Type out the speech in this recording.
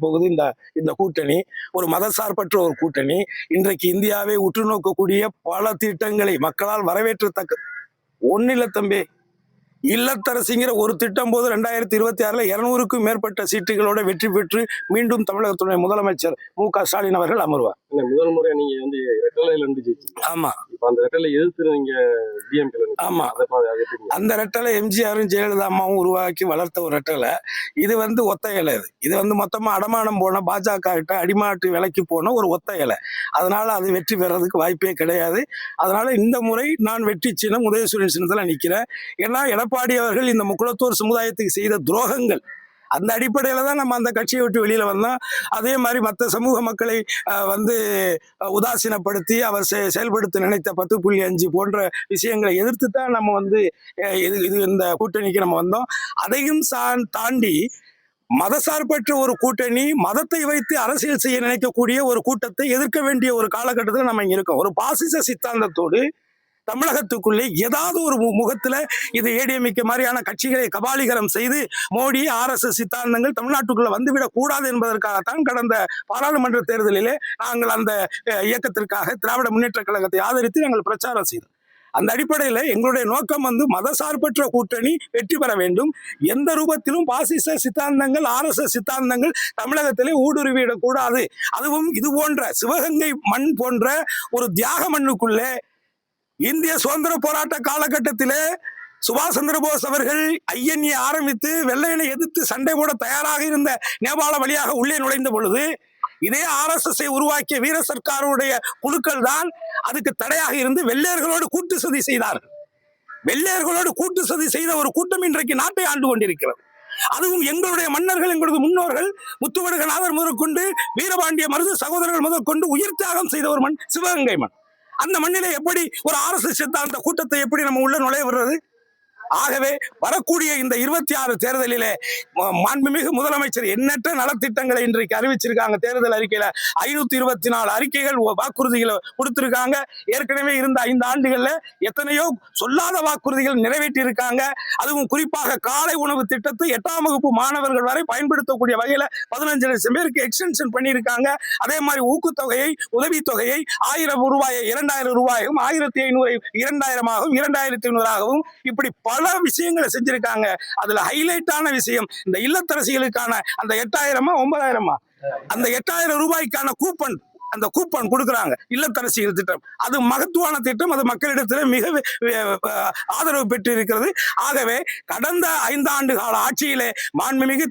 போகுது இந்த இந்த கூட்டணி ஒரு மதசார்பற்ற ஒரு கூட்டணி. இன்றைக்கு இந்தியாவை உற்று நோக்கக்கூடிய பல திட்டங்களை மக்களால் வரவேற்றத்தக்க ஒன்னில்ல தம்பி. இல்லத்தரசிங்கிற ஒரு திட்டம் போது 2026 200க்கும் மேற்பட்ட சீட்டுகளோட வெற்றி பெற்று மீண்டும் தமிழகத்துடைய முதலமைச்சர் மு.க.ஸ்டாலின் அவர்கள் அமர்வார். முதல் முறை நீங்க ரெட்டலையில இருந்து ஜெயிச்சீங்க. ஆமா, அந்த ரெட்டலை எதிர்த்து நீங்க டிஎம்கே. ஆமா, அந்த ரெட்டலை எம்ஜிஆரும் ஜெயலலிதா அம்மாவும் உருவாக்கி வளர்த்த ஒரு ரெட்டலை. இது ஒத்த இலை. இது மொத்தமா அடமானம் போன பாஜக கிட்ட அடிமாட்டு விலைக்கு போன ஒரு ஒத்த இலை. அதனால அது வெற்றி பெறதுக்கு வாய்ப்பே கிடையாது. அதனால இந்த முறை நான் வெற்றி சின்னம் உதயசூரியன் சின்னத்துல நிக்கிறேன். ஏன்னா எடப்பாடி அவர்கள் இந்த முக்குளத்தூர் சமுதாயத்துக்கு செய்த துரோகங்கள், அந்த அடிப்படையில தான் நம்ம அந்த கட்சியை விட்டு வெளியில வந்தோம். அதே மாதிரி மற்ற சமூக மக்களை உதாசீனப்படுத்தி அவர் செயல்படுத்த நினைத்த 10.5 போன்ற விஷயங்களை எதிர்த்து தான் நம்ம இது இந்த கூட்டணிக்கு நம்ம வந்தோம். அதையும் தாண்டி மதசார்பற்ற ஒரு கூட்டணி, மதத்தை வைத்து அரசியல் செய்ய நினைக்கக்கூடிய ஒரு கூட்டத்தை எதிர்க்க வேண்டிய ஒரு காலகட்டத்தில் நம்ம இங்க இருக்கோம். ஒரு பாசிச சித்தாந்தத்தோடு தமிழகத்துக்குள்ளே ஏதாவது ஒரு முகத்துல இது ஏடிஎம்கே மாதிரியான கட்சிகளை கபாலிகரம் செய்து மோடி RSS சித்தாந்தங்கள் தமிழ்நாட்டுக்குள்ள வந்துவிடக் கூடாது என்பதற்காகத்தான் கடந்த பாராளுமன்ற தேர்தலிலே நாங்கள் அந்த இயக்கத்திற்காக திராவிட முன்னேற்ற கழகத்தை ஆதரித்து நாங்கள் பிரச்சாரம் செய்தோம். அந்த அடிப்படையில் எங்களுடைய நோக்கம் மதசார்பற்ற கூட்டணி வெற்றி பெற வேண்டும். எந்த ரூபத்திலும் பாசிச சித்தாந்தங்கள் RSS சித்தாந்தங்கள் தமிழகத்திலே ஊடுருவிடக் கூடாது. அதுவும் இது போன்ற சிவகங்கை மண் போன்ற ஒரு தியாக மண்ணுக்குள்ளே இந்திய சுதந்திர போராட்ட காலகட்டத்திலே சுபாஷ் சந்திர போஸ் அவர்கள் INA ஆரம்பித்து வெள்ளையனை எதிர்த்து சண்டை போட தயாராக இருந்த நேபாள வழியாக உள்ளே நுழைந்த பொழுது இதே RSS உருவாக்கிய வீர சர்க்காருடைய குழுக்கள் தான் அதுக்கு தடையாக இருந்து வெள்ளையர்களோடு கூட்டு சதி செய்தார்கள். வெள்ளையர்களோடு கூட்டு சதி செய்த ஒரு கூட்டம் இன்றைக்கு நாட்டை ஆண்டு கொண்டிருக்கிறது. அதுவும் எங்களுடைய மன்னர்கள், எங்களது முன்னோர்கள் முத்துவடுகநாதர் முதற்கொண்டு வீரபாண்டிய மருது சகோதரர்கள் முதற்கொண்டு உயிர் தியாகம் செய்த ஒரு மண் சிவகங்கை மண். அந்த மண்ணிலே எப்படி ஒரு RSS சித்தாந்த கூட்டத்தை எப்படி நம்ம உள்ள நுழைய வர்றது? ஆகவே வரக்கூடிய இந்த 26 தேர்தலிலே மாண்புமிகு முதலமைச்சர் எண்ணற்ற நலத்திட்டங்களை இன்றைக்கு அறிவிச்சிருக்காங்க. தேர்தல் அறிக்கையில 524 அறிக்கைகள் வாக்குறுதிகளை கொடுத்திருக்காங்க. ஏற்கனவே இருந்த 5 ஆண்டுகள்ல எத்தனையோ சொல்லாத வாக்குறுதிகள் நிறைவேற்றி இருக்காங்க. அதுவும் குறிப்பாக காலை உணவு திட்டத்தை 8ஆம் வகுப்பு மாணவர்கள் வரை பயன்படுத்தக்கூடிய வகையில 15 லட்சம் பேருக்கு எக்ஸ்டென்ஷன் பண்ணியிருக்காங்க. அதே மாதிரி ஊக்கத்தொகையை, உதவித்தொகையை 1000 ரூபாயை 2000 ரூபாயும், 1500 2000ஆகவும் 2500ஆகவும் இப்படி பல விஷயங்களை செஞ்சிருக்காங்க. அதுல ஹைலைட்டான விஷயம் இந்த இல்லத்தரசிகளுக்கான அந்த 8000 9000 அந்த 8000 ரூபாய்க்கான கூப்பன், அந்த கூப்பன் கொடுக்குறாங்க. இல்லத்தரசிகள் திட்டம் அது மகத்துவான திட்டம். அது மக்களிடத்தில் மிக ஆதரவு பெற்று இருக்கிறது. ஆகவே கடந்த 5 ஆண்டு கால ஆட்சியிலே மாண்புமிகு